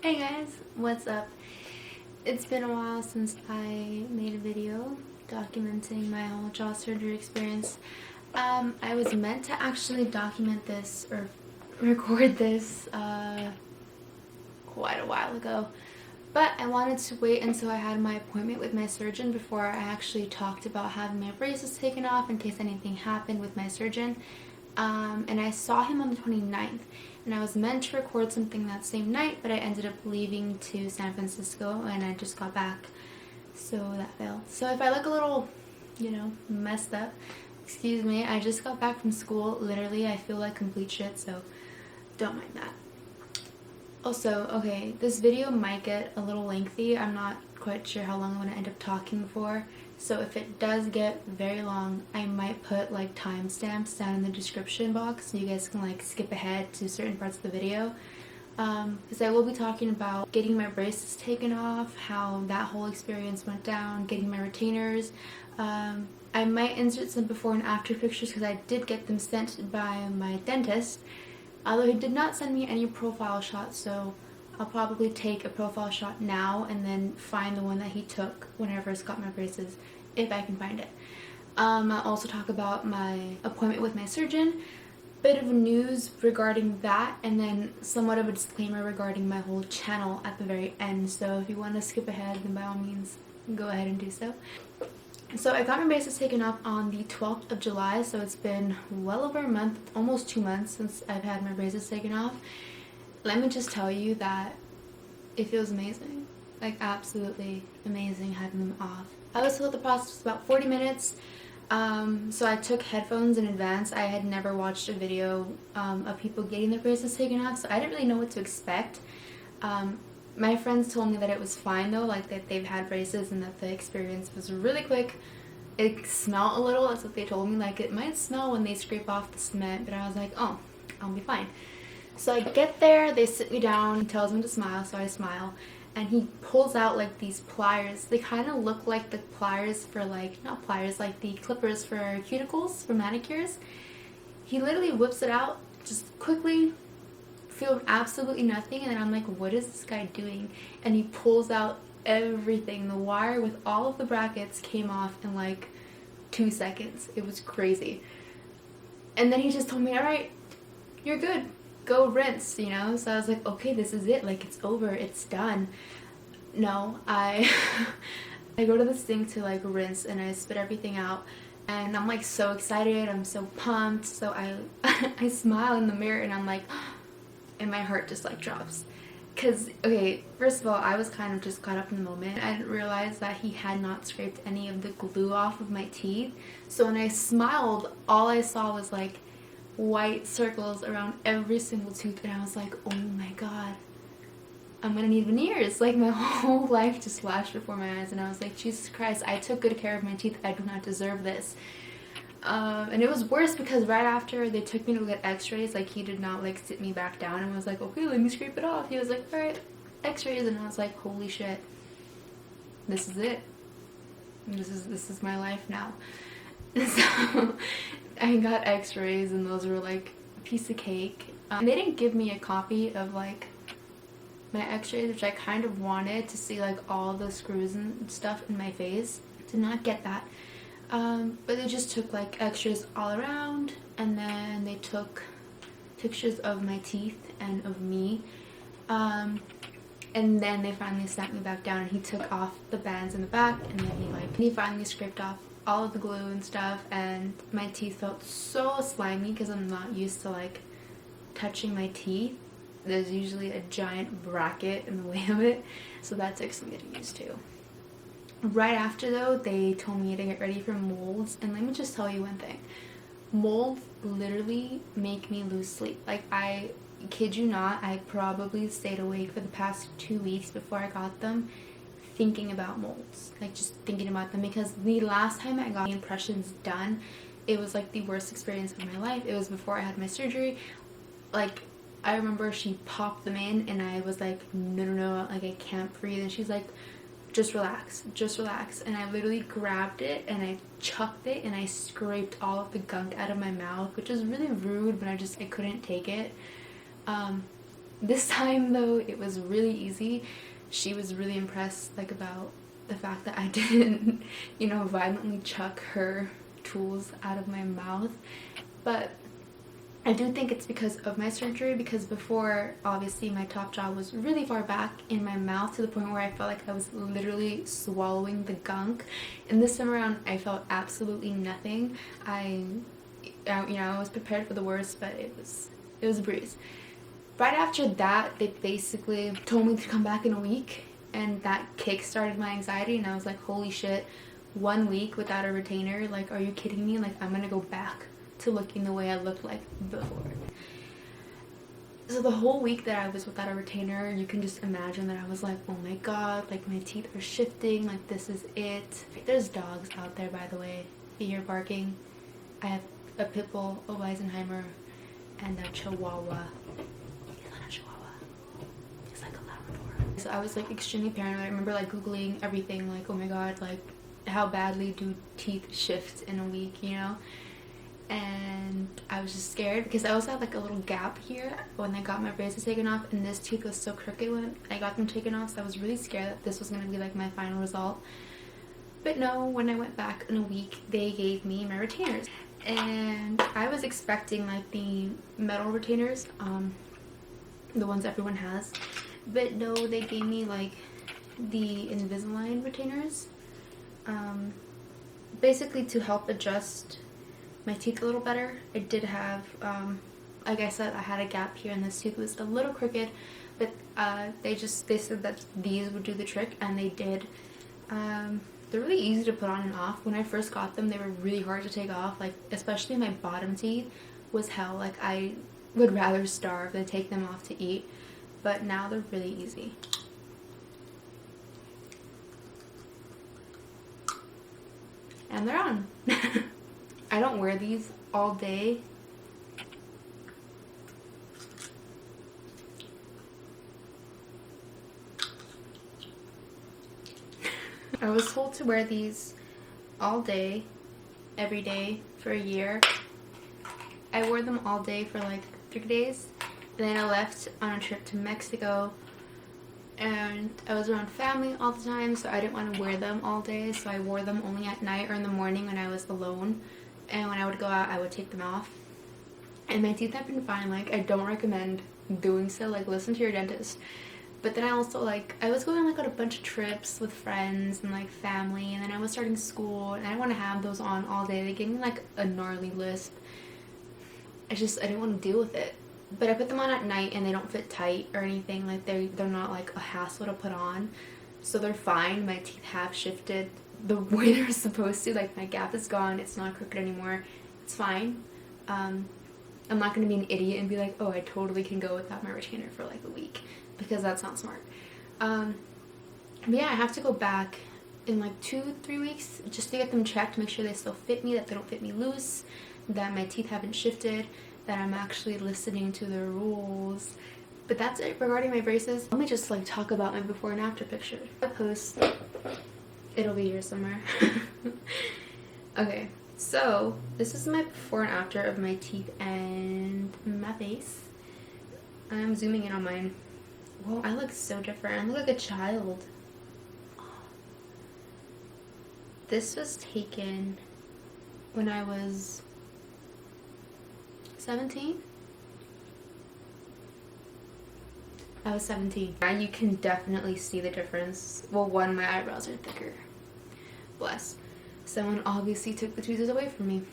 Hey guys, what's up? It's been a while since I made a video documenting my whole jaw surgery experience. I was meant to actually document this or record this quite a while ago, but I wanted to wait until I had my appointment with my surgeon before I actually talked about having my braces taken off in case anything happened with my surgeon. And I saw him on the 29th, and I was meant to record something that same night, but I ended up leaving to San Francisco and I just got back, so that failed. So if I look a little, messed up, excuse me. I just got back from school. Literally, I feel like complete shit, so don't mind that. Also, okay, this video might get a little lengthy. I'm not quite sure how long I'm going to end up talking for. So if it does get very long, I might put like timestamps down in the description box so you guys can like skip ahead to certain parts of the video. Because I will be talking about getting my braces taken off, how that whole experience went down, getting my retainers. I might insert some before and after pictures because I did get them sent by my dentist. Although he did not send me any profile shots, so I'll probably take a profile shot now and then find the one that he took whenever I got my braces, if I can find it. I'll also talk about my appointment with my surgeon, bit of news regarding that, and then somewhat of a disclaimer regarding my whole channel at the very end. So if you want to skip ahead, then by all means, go ahead and do so. So I got my braces taken off on the 12th of July, so it's been well over a month, almost 2 months since I've had my braces taken off. Let me just tell you that it feels amazing. Like, absolutely amazing having them off. I was told the process was about 40 minutes, so I took headphones in advance. I had never watched a video of people getting their braces taken off, so I didn't really know what to expect. My friends told me that it was fine though, like that they've had braces and that the experience was really quick. It smelled a little, that's what they told me, like it might smell when they scrape off the cement, but I was like, oh, I'll be fine. So I get there, they sit me down, he tells me to smile, so I smile, and he pulls out like these pliers. They kind of look like the pliers for like, not pliers, like the clippers for cuticles, for manicures. He literally whips it out, just quickly, feel absolutely nothing, and then I'm like, what is this guy doing? And he pulls out everything. The wire with all of the brackets came off in like 2 seconds. It was crazy. And then he just told me, all right, you're good, go rinse, so I was like, okay, this is it, like it's over, it's done. No, I I go to the sink to like rinse and I spit everything out, and I'm like so excited, I'm so pumped, so I I smile in the mirror and I'm like, and my heart just like drops. Because, okay, first of all, I was kind of just caught up in the moment. I didn't realize that he had not scraped any of the glue off of my teeth. So when I smiled, all I saw was like white circles around every single tooth, and I was like, oh my god, I'm gonna need veneers. Like, my whole life just flashed before my eyes, and I was like, Jesus Christ, I took good care of my teeth. I do not deserve this. And it was worse because right after they took me to get x-rays, like he did not like sit me back down and was like, okay, let me scrape it off. He was like, alright, x-rays, and I was like, holy shit, this is it. This is my life now. So I got x-rays and those were like a piece of cake. They didn't give me a copy of like my x-rays, which I kind of wanted to see like all the screws and stuff in my face. Did not get that. But they just took like x-rays all around, and then they took pictures of my teeth and of me, and then they finally sat me back down and he took off the bands in the back, and then he finally scraped off all of the glue and stuff, and my teeth felt so slimy because I'm not used to like touching my teeth. There's usually a giant bracket in the way of it, so that took some getting used to. Right after though, they told me to get ready for molds, and let me just tell you one thing. Molds literally make me lose sleep. Like, I kid you not, I probably stayed awake for the past 2 weeks before I got them, thinking about molds. Like, just thinking about them, because the last time I got the impressions done, it was like the worst experience of my life. It was before I had my surgery. Like, I remember she popped them in and I was like, no, like I can't breathe, and she's like, just relax, and I literally grabbed it and I chucked it and I scraped all of the gunk out of my mouth, which is really rude, but I couldn't take it. This time though, it was really easy. She was really impressed like about the fact that I didn't, you know, violently chuck her tools out of my mouth. But I do think it's because of my surgery, because before, obviously, my top jaw was really far back in my mouth to the point where I felt like I was literally swallowing the gunk. And this time around, I felt absolutely nothing. You know, I was prepared for the worst, but it was a breeze. Right after that, they basically told me to come back in a week, and that kick-started my anxiety, and I was like, holy shit, 1 week without a retainer? Like, are you kidding me? Like, I'm gonna go back to looking the way I looked like before. So the whole week that I was without a retainer, you can just imagine that I was like, oh my god, like my teeth are shifting, like this is it. There's dogs out there, by the way. If you hear barking, I have a pit bull, a Weisenheimer, and a Chihuahua. He's not a Chihuahua. He's like a Labrador. So I was like extremely paranoid. I remember like Googling everything, like, oh my god, like how badly do teeth shift in a week, you know? And I was just scared because I also had like a little gap here when I got my braces taken off, and this tooth was so crooked when I got them taken off, so I was really scared that this was going to be like my final result. But no, when I went back in a week, they gave me my retainers, and I was expecting like the metal retainers, the ones everyone has, but no, they gave me like the Invisalign retainers, basically to help adjust my teeth a little better. I did have, like I said, I had a gap here and this tooth was a little crooked, but they said that these would do the trick, and they did. They're really easy to put on and off. When I first got them, they were really hard to take off, like especially my bottom teeth was hell. Like I would rather starve than take them off to eat, but now they're really easy. And they're on. I don't wear these all day. I was told to wear these all day, every day for a year. I wore them all day for like 3 days. Then I left on a trip to Mexico, and I was around family all the time, so I didn't want to wear them all day, so I wore them only at night or in the morning when I was alone. And when I would go out, I would take them off. And my teeth have been fine. Like, I don't recommend doing so. Like, listen to your dentist. But then I also, like, I was going, like, on a bunch of trips with friends and, like, family. And then I was starting school, and I didn't want to have those on all day. They gave me, like, a gnarly lisp. I didn't want to deal with it. But I put them on at night, and they don't fit tight or anything. Like, they're not, like, a hassle to put on. So they're fine. My teeth have shifted the way they're supposed to. Like, my gap is gone, it's not crooked anymore, it's fine. I'm not going to be an idiot and be like, oh, I totally can go without my retainer for like a week, because that's not smart. But yeah, I have to go back in like 2-3 weeks just to get them checked, make sure they still fit me, that they don't fit me loose, that my teeth haven't shifted, that I'm actually listening to the rules. But that's it regarding my braces. Let me just like talk about my before and after picture. I post. It'll be here somewhere. Okay, so this is my before and after of my teeth and my face. I'm zooming in on mine. Whoa, I look so different. I look like a child. This was taken when I was 17. I was 17. Now you can definitely see the difference. Well, one, my eyebrows are thicker. Bless. Someone obviously took the tweezers away from me.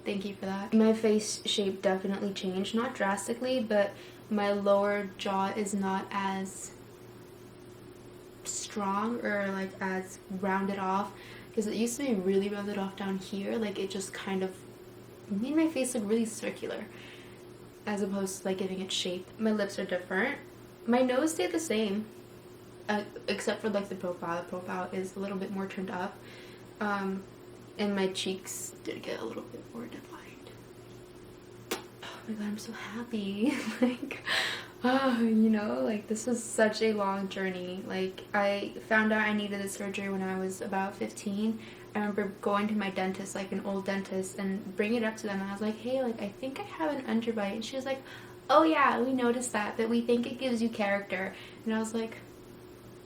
Thank you for that. My face shape definitely changed. Not drastically, but my lower jaw is not as strong or like as rounded off. Because it used to be really rounded off down here. Like it just kind of made my face look really circular, as opposed to like giving it shape. My lips are different. My nose stayed the same, except for like the profile. The profile is a little bit more turned up, and my cheeks did get a little bit more defined. Oh my god, I'm so happy. Like, oh, you know, like this was such a long journey. Like I found out I needed the surgery when I was about 15. I remember going to my dentist, like an old dentist, and bringing it up to them. And I was like, hey, like I think I have an underbite, and she was like, oh yeah, we noticed that, but we think it gives you character. And I was like,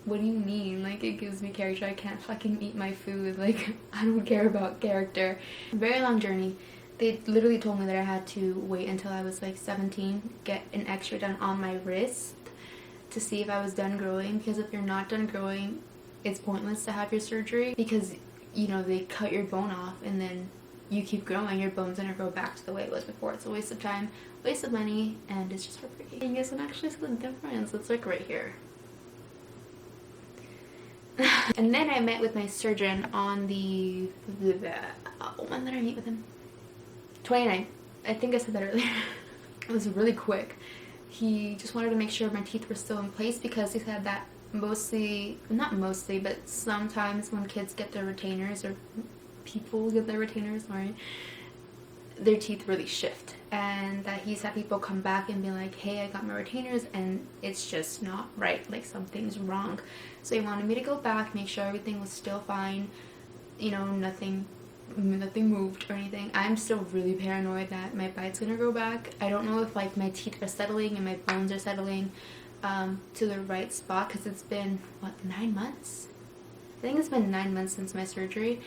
what do you mean? Like, it gives me character? I can't fucking eat my food. Like, I don't care about character. Very long journey. They literally told me that I had to wait until I was like 17, get an x-ray done on my wrist to see if I was done growing, because if you're not done growing, it's pointless to have your surgery, because, you know, they cut your bone off and then you keep growing, your bone's gonna grow back to the way it was before. It's a waste of time, waste of money, and it's just for free. You guys can actually see the difference. It's like right here. And then I met with my surgeon on the when did I meet with him? 29th. I think I said that earlier. It was really quick. He just wanted to make sure my teeth were still in place, because he said that mostly, not mostly, but sometimes when kids get their retainers, or people get their retainers, sorry, their teeth really shift, and that he's had people come back and be like, hey, I got my retainers and it's just not right, like something's wrong. So he wanted me to go back, make sure everything was still fine, you know, nothing moved or anything. I'm still really paranoid that my bite's gonna grow back. I don't know if like my teeth are settling and my bones are settling to the right spot, because it's been, what, 9 months? I think it's been 9 months since my surgery.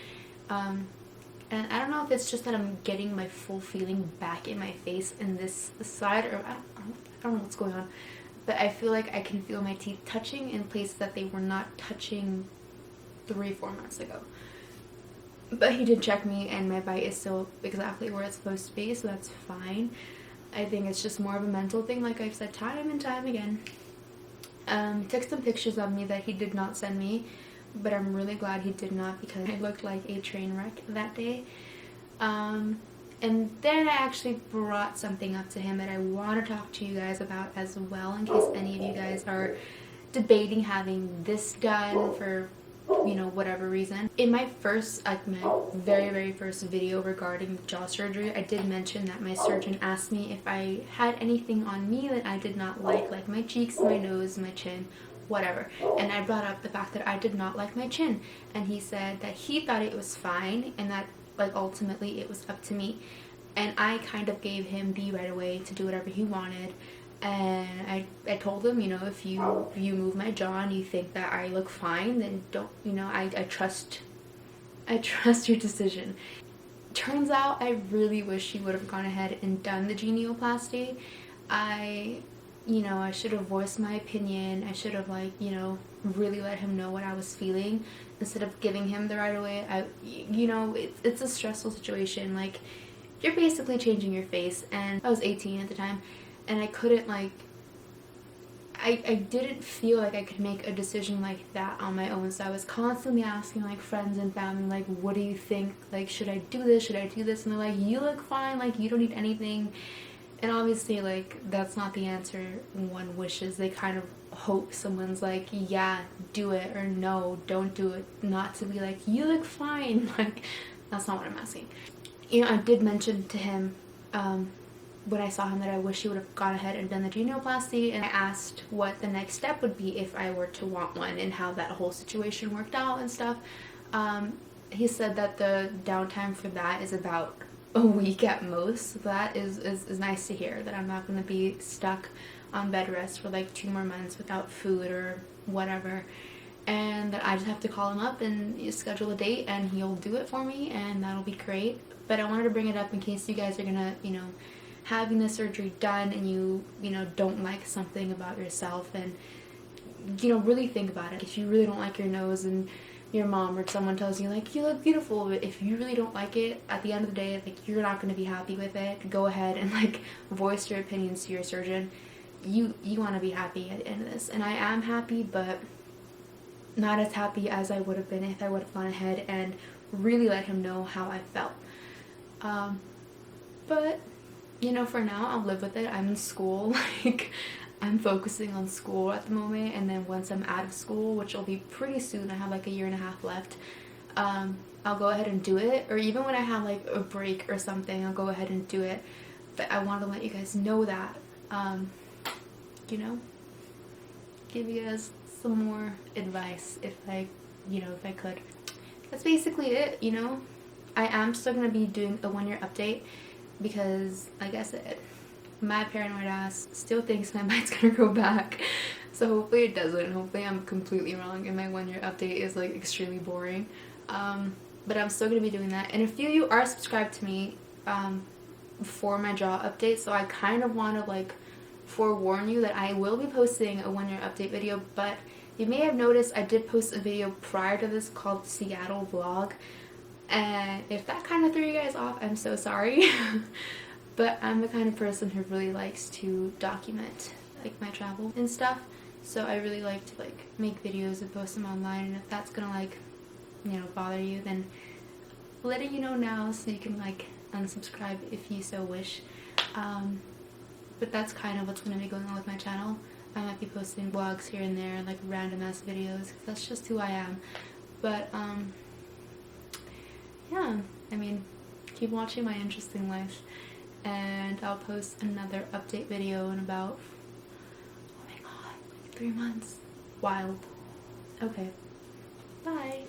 And I don't know if it's just that I'm getting my full feeling back in my face in this side, or I don't know what's going on, but I feel like I can feel my teeth touching in places that they were not touching 3-4 months ago. But he did check me and my bite is still exactly where it's supposed to be, so that's fine. I think it's just more of a mental thing, like I've said time and time again. He took some pictures of me that he did not send me, but I'm really glad he did not, because I looked like a train wreck that day. And then I actually brought something up to him that I want to talk to you guys about as well, in case any of you guys are debating having this done for, you know, whatever reason. In my first, like my very first video regarding jaw surgery, I did mention that my surgeon asked me if I had anything on me that I did not like my cheeks, my nose, my chin, whatever. And I brought up the fact that I did not like my chin, and he said that he thought it was fine and that like ultimately it was up to me. And I kind of gave him the right of way to do whatever he wanted. And I told him, you know, if you move my jaw and you think that I look fine, then don't, you know, I trust your decision. Turns out I really wish he would have gone ahead and done the genioplasty. You know, I should have voiced my opinion. I should have, like, you know, really let him know what I was feeling instead of giving him the right of way. You know, it's a stressful situation. Like, you're basically changing your face, and I was 18 at the time, and I couldn't, like, I didn't feel like I could make a decision like that on my own. So I was constantly asking, like, friends and family, like, what do you think? Like, should I do this? Should I do this? And they're like, you look fine. Like, you don't need anything. And obviously, like, that's not the answer one wishes. They kind of hope someone's like, yeah, do it, or no, don't do it. Not to be like, you look fine. Like, that's not what I'm asking. You know, I did mention to him when I saw him that I wish he would have gone ahead and done the genioplasty, and I asked what the next step would be if I were to want one and how that whole situation worked out and stuff. He said that the downtime for that is about a week at most. So that is nice to hear, that I'm not going to be stuck on bed rest for like 2 more months without food or whatever, and that I just have to call him up and schedule a date and he'll do it for me, and that'll be great. But I wanted to bring it up in case you guys are gonna, you know, having the surgery done and you know, don't like something about yourself, and, you know, really think about it. If you really don't like your nose and your mom or someone tells you, like, you look beautiful, but if you really don't like it, at the end of the day, like, you're not going to be happy with it. Go ahead and, like, voice your opinions to your surgeon. You want to be happy at the end of this, and I am happy, but not as happy as I would have been if I would have gone ahead and really let him know how I felt. But, you know, for now, I'll live with it. I'm in school, like, I'm focusing on school at the moment, and then once I'm out of school, which will be pretty soon, I have like a 1.5 years left, I'll go ahead and do it. Or even when I have like a break or something, I'll go ahead and do it. But I want to let you guys know that, you know, give you guys some more advice if I could. That's basically it, you know. I am still going to be doing a 1-year update because, like I said, my paranoid ass still thinks my mind's gonna grow back. So hopefully it doesn't. Hopefully I'm completely wrong and my 1-year update is like extremely boring. But I'm still gonna be doing that. And a few of you are subscribed to me for my jaw update, so I kind of want to like forewarn you that I will be posting a 1-year update video. But you may have noticed I did post a video prior to this called Seattle Vlog, and if that kind of threw you guys off, I'm so sorry. But I'm the kind of person who really likes to document like my travel and stuff, so I really like to like make videos and post them online. And if that's gonna like, you know, bother you, then letting you know now so you can like unsubscribe if you so wish. But that's kind of what's going to be going on with my channel. I might be posting vlogs here and there, like random ass videos, 'cause that's just who I am. But yeah, I mean, keep watching my interesting life, and I'll post another update video in about, oh my god, 3 months. Wild. Okay, bye.